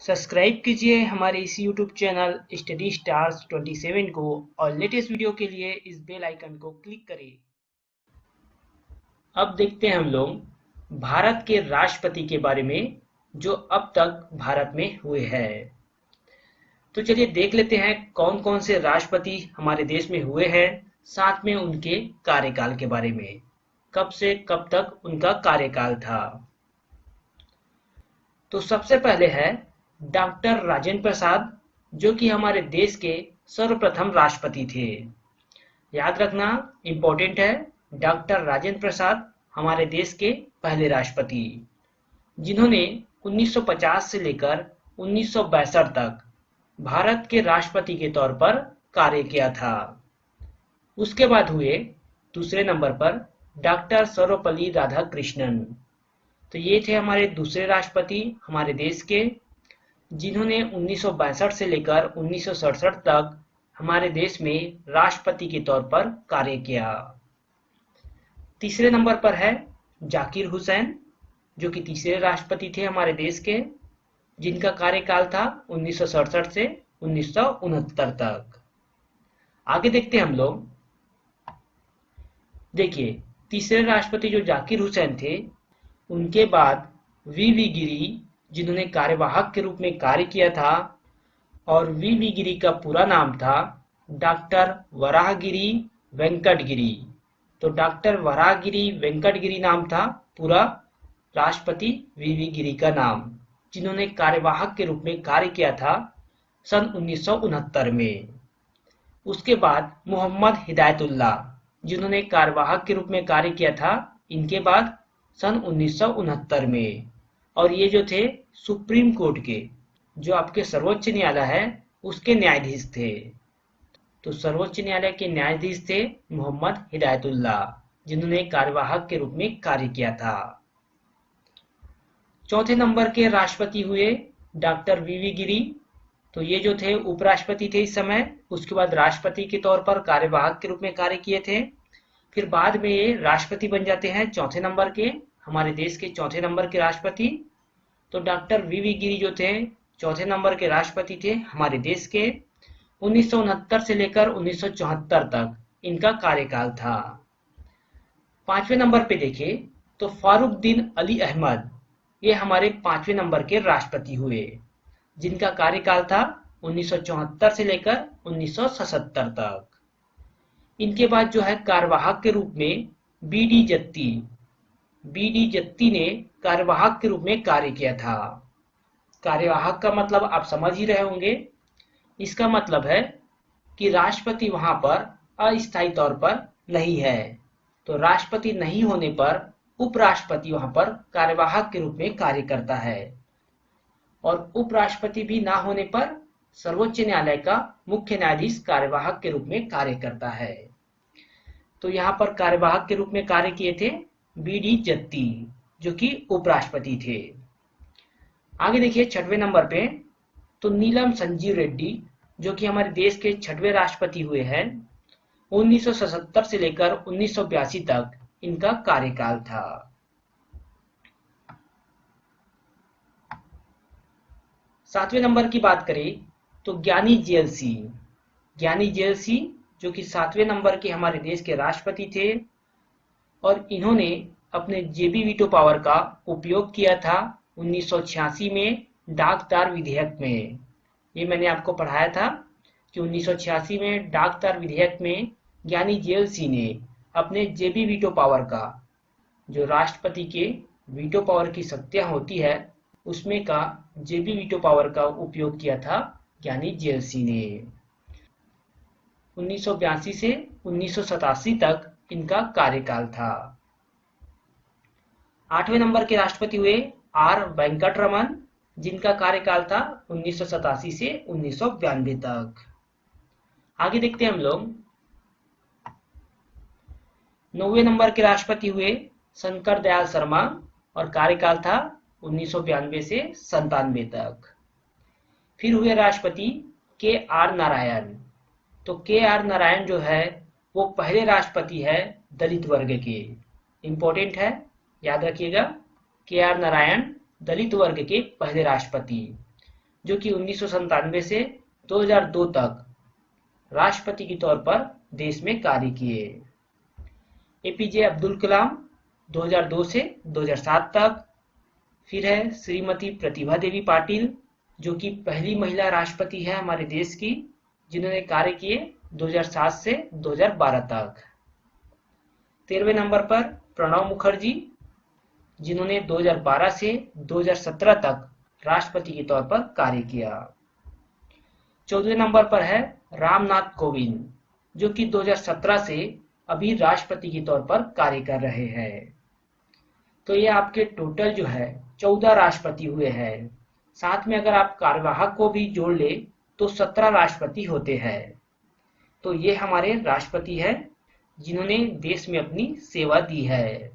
Subscribe कीजिए हमारे इस YouTube चैनल स्टडी स्टार्स 27 को और लेटेस्ट वीडियो के लिए इस बेल आइकन को क्लिक करें। अब देखते हैं हम लोग भारत के राष्ट्रपति के बारे में जो अब तक भारत में हुए हैं। तो चलिए देख लेते हैं कौन कौन से राष्ट्रपति हमारे देश में हुए हैं, साथ में उनके कार्यकाल के बारे में, कब से कब तक उनका कार्यकाल था। तो सबसे पहले है डॉक्टर राजेंद्र प्रसाद, जो कि हमारे देश के सर्वप्रथम राष्ट्रपति थे। याद रखना इम्पोर्टेंट है, डॉक्टर राजेंद्र प्रसाद हमारे देश के पहले राष्ट्रपति, जिन्होंने 1950 से लेकर 1962 तक भारत के राष्ट्रपति के तौर पर कार्य किया था। उसके बाद हुए दूसरे नंबर पर डॉक्टर सर्वपल्ली राधाकृष्णन। तो ये थे हमारे दूसरे राष्ट्रपति हमारे देश के, जिन्होंने 1962 से लेकर 1967 तक हमारे देश में राष्ट्रपति के तौर पर कार्य किया। तीसरे नंबर पर है जाकिर हुसैन, जो कि तीसरे राष्ट्रपति थे हमारे देश के, जिनका कार्यकाल था 1967 से 1969 तक। आगे देखते हैं हम लोग। देखिए, तीसरे राष्ट्रपति जो जाकिर हुसैन थे, उनके बाद वी गिरी, जिन्होंने कार्यवाहक के रूप में कार्य किया था, और वी गिरी का पूरा नाम था डॉक्टर वराहगिरी वेंकटगिरी। तो डॉक्टर वराहगिरी वेंकटगिरी नाम था पूरा राष्ट्रपति वी गिरी का नाम, जिन्होंने कार्यवाहक के रूप में कार्य किया था सन 1969 में। उसके बाद मोहम्मद हिदायतुल्लाह, जिन्होंने कार्यवाहक के रूप में कार्य किया था इनके बाद सन 1969 में। और ये जो थे सुप्रीम कोर्ट के, जो आपके सर्वोच्च न्यायालय है, उसके न्यायाधीश थे। तो सर्वोच्च न्यायालय के न्यायाधीश थे मोहम्मद हिदायतुल्लाह, जिन्होंने कार्यवाहक के रूप में कार्य किया था। चौथे नंबर के राष्ट्रपति हुए डॉक्टर वी गिरी। तो ये जो थे उपराष्ट्रपति थे इस समय, उसके बाद राष्ट्रपति के तौर पर कार्यवाहक के रूप में कार्य किए थे, फिर बाद में ये राष्ट्रपति बन जाते हैं चौथे नंबर के, हमारे देश के चौथे नंबर के राष्ट्रपति। तो डॉक्टर वी गिरी जो थे चौथे नंबर के राष्ट्रपति थे हमारे देश के। 1969 से लेकर 1974 तक इनका कार्यकाल था। पांचवें नंबर पे देखें तो फारुखदीन अली अहमद, ये हमारे पांचवें नंबर के राष्ट्रपति हुए, जिनका कार्यकाल था 1974 से लेकर 1977 तक। इनके बाद जो है कार्यवाहक के रूप में बी डी जत्ती ने कार्यवाहक के रूप में कार्य किया था। कार्यवाहक का मतलब आप समझ ही रहे होंगे। इसका मतलब है कि राष्ट्रपति वहां पर अस्थायी तौर पर नहीं है, तो राष्ट्रपति नहीं होने पर उपराष्ट्रपति वहां पर कार्यवाहक के रूप में कार्य करता है, और उपराष्ट्रपति भी ना होने पर सर्वोच्च न्यायालय का मुख्य न्यायाधीश कार्यवाहक के रूप में कार्य करता है। तो यहाँ पर कार्यवाहक के रूप में कार्य किए थे बी डी जत्ती, जो कि उपराष्ट्रपति थे। आगे देखिए छठवें नंबर पे तो नीलम संजीव रेड्डी, जो कि हमारे देश के छठवें राष्ट्रपति हुए हैं। 1977 से लेकर 1982 तक इनका कार्यकाल था। सातवें नंबर की बात करें तो ज्ञानी जेल सिंह, जो कि सातवें नंबर के हमारे देश के राष्ट्रपति थे, और इन्होंने अपने जेबी वीटो पावर का उपयोग किया था 1986 में डाकतार विधेयक में। ये मैंने आपको पढ़ाया था कि 1986 में डाकतार विधेयक में ज्ञानी जेल सिंह ने अपने जेबी वीटो पावर का, जो राष्ट्रपति के वीटो पावर की शक्तियां होती है, उसमें का जेबी वीटो पावर का उपयोग किया था ज्ञानी जेल सिंह ने। 1982 से 1987 तक इनका कार्यकाल था। आठवें नंबर के राष्ट्रपति हुए आर वेंकटरमन, जिनका कार्यकाल था 1987 से 1992 तक। आगे देखते हैं हम लोग। 9वें नंबर के राष्ट्रपति हुए शंकर दयाल शर्मा, और कार्यकाल था 1992 से 97 तक। फिर हुए राष्ट्रपति के आर नारायण। तो के आर नारायण जो है वो पहले राष्ट्रपति है दलित वर्ग के। इंपॉर्टेंट है, याद रखिएगा, के आर नारायण दलित वर्ग के पहले राष्ट्रपति। जो कि 1997 से 2002 तक राष्ट्रपति के तौर पर देश में कार्य किए। एपीजे अब्दुल कलाम 2002 से 2007 तक। फिर है श्रीमती प्रतिभा देवी पाटिल, जो कि पहली महिला राष्ट्रपति है हमारे देश की, जिन्होंने कार्य किए 2007 से 2012 तक। 13वें नंबर पर प्रणब मुखर्जी, जिन्होंने 2012 से 2017 तक राष्ट्रपति के तौर पर कार्य किया। 14वें नंबर पर है रामनाथ कोविंद, जो कि 2017 से अभी राष्ट्रपति के तौर पर कार्य कर रहे हैं। तो ये आपके टोटल जो है 14 राष्ट्रपति हुए हैं। साथ में अगर आप कार्यवाहक को भी जोड़ ले तो 17 राष्ट्रपति होते हैं। तो ये हमारे राष्ट्रपति हैं जिन्होंने देश में अपनी सेवा दी है।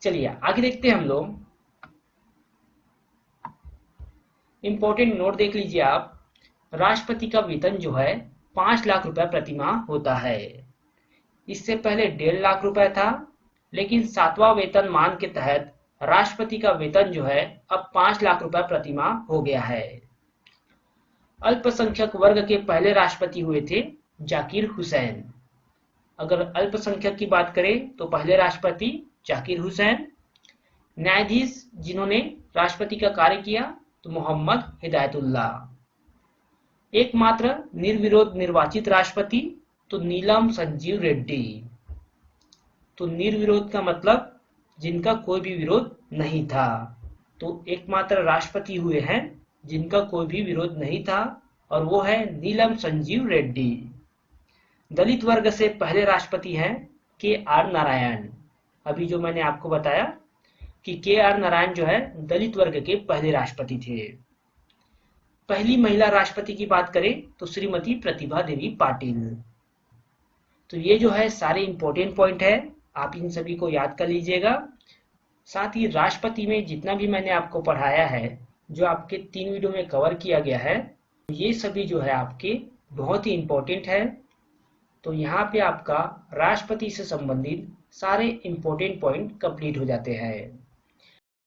चलिए आगे देखते हैं हम लोग। इंपॉर्टेंट नोट देख लीजिए आप। राष्ट्रपति का वेतन जो है 5 लाख रुपए प्रति माह होता है। इससे पहले 1.5 लाख रुपए था, लेकिन 7वां वेतनमान के तहत राष्ट्रपति का वेतन जो है अब 5 लाख रुपए प्रति माह हो गया है। अल्पसंख्यक वर्ग के पहले राष्ट्रपति हुए थे जाकिर हुसैन। अगर अल्पसंख्यक की बात करें तो पहले राष्ट्रपति जाकिर हुसैन। न्यायाधीश जिन्होंने राष्ट्रपति का कार्य किया तो मोहम्मद हिदायतुल्लाह। एकमात्र निर्विरोध निर्वाचित राष्ट्रपति तो नीलम संजीव रेड्डी। तो निर्विरोध का मतलब जिनका कोई भी विरोध नहीं था। तो एकमात्र राष्ट्रपति हुए हैं जिनका कोई भी विरोध नहीं था, और वो है नीलम संजीव रेड्डी। दलित वर्ग से पहले राष्ट्रपति हैं के.आर. नारायण। अभी जो मैंने आपको बताया कि के.आर. नारायण जो है दलित वर्ग के पहले राष्ट्रपति थे। पहली महिला राष्ट्रपति की बात करें तो श्रीमती प्रतिभा देवी पाटिल। तो ये जो है सारे इंपॉर्टेंट पॉइंट है, आप इन सभी को याद कर लीजिएगा। साथ ही राष्ट्रपति में जितना भी मैंने आपको पढ़ाया है, जो आपके 3 वीडियो में कवर किया गया है, ये सभी जो है आपके बहुत ही इंपॉर्टेंट है। तो यहाँ पे आपका राष्ट्रपति से संबंधित सारे इंपॉर्टेंट पॉइंट कंप्लीट हो जाते हैं।